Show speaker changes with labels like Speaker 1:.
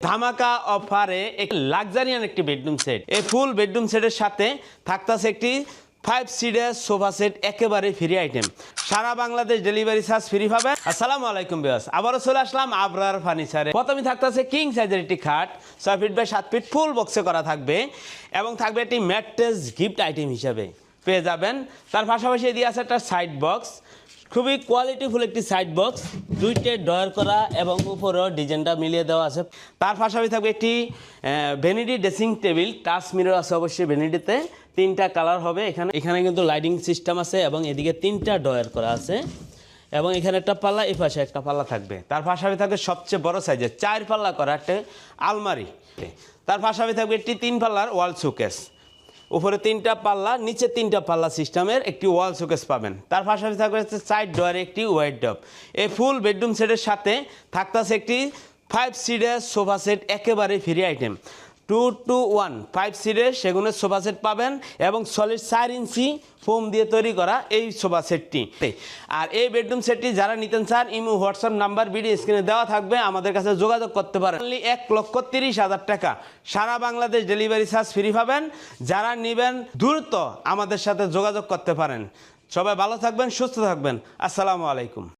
Speaker 1: ধামাকা অফারে এক লাক্সারিয়ান একটি বেডরুম সেট। এই ফুল বেডরুম সেটের সাথে থাকতেছে একটি 5 সিটার সোফা সেট, একেবারে ফ্রি আইটেম। সারা বাংলাদেশ ডেলিভারি চার্জ ফ্রি পাবেন। আসসালামু আলাইকুম ভিউয়ার্স, আবারও চলে আসলাম আবরার ফার্নিচারে। প্রথমে থাকতেছে কিং সাইজের একটি খাট, 6 ফিট বাই 7 ফিট ফুল বক্সে করা থাকবে এবং থাকবে একটি ম্যাট্রেস গিফট আইটেম হিসাবে পেয়ে যাবেন। তার পাশাপাশি দিয়ে আছে একটা সাইড বক্স, খুবই কোয়ালিটিফুল একটি সাইড বক্স, দুইটে ড্রয়ার করা এবং উপরেও ডিজাইনটা মিলিয়ে দেওয়া আছে। তার পাশাপাশি থাকবে একটি vanity dressing table, touch mirror আছে অবশ্যই ভ্যানিটিতে, 3টা কালার হবে। এখানে কিন্তু লাইটিং সিস্টেম আছে এবং এদিকে 3টা ড্রয়ার করা আছে এবং এখানে একটা পাল্লা, এই পাশে একটা পাল্লা থাকবে। তার পাশাপাশি থাকবে সবচেয়ে বড় সাইজের 4 পাল্লা করা একটা আলমারি। তার পাশাপাশি থাকবে একটি 3 পাল্লার ওয়াল শোকেস, উপরে 3টা পাল্লা, নিচে 3টা পাল্লা সিস্টেমের একটি ওয়াল শোকেস পাবেন। তার পাশাপাশি থাকবে সাইড ডোয়ারে একটি ওয়াইড্রপ। এই ফুল বেডরুম সেটের সাথে থাকতেছে একটি 5 সিটার সোফা সেট, একেবারে ফ্রি আইটেম। 2-to-1 5 সিটের সেগুনের সোফা সেট পাবেন এবং সলিড 4 ইঞ্চি ফোম দিয়ে তৈরি করা এই সোফা সেটটি। আর এই বেডরুম সেটটি যারা নিতেন চান, ইমো হোয়াটসঅ্যাপ নাম্বার ভিডিও স্ক্রিনে দেওয়া থাকবে, আমাদের কাছে যোগাযোগ করতে পারেন। অনলি 1,30,000 টাকা, সারা বাংলাদেশ ডেলিভারি চার্জ ফ্রি পাবেন। যারা নেবেন দ্রুত আমাদের সাথে যোগাযোগ করতে পারেন। সবাই ভালো থাকবেন, সুস্থ থাকবেন। আসসালামু আলাইকুম।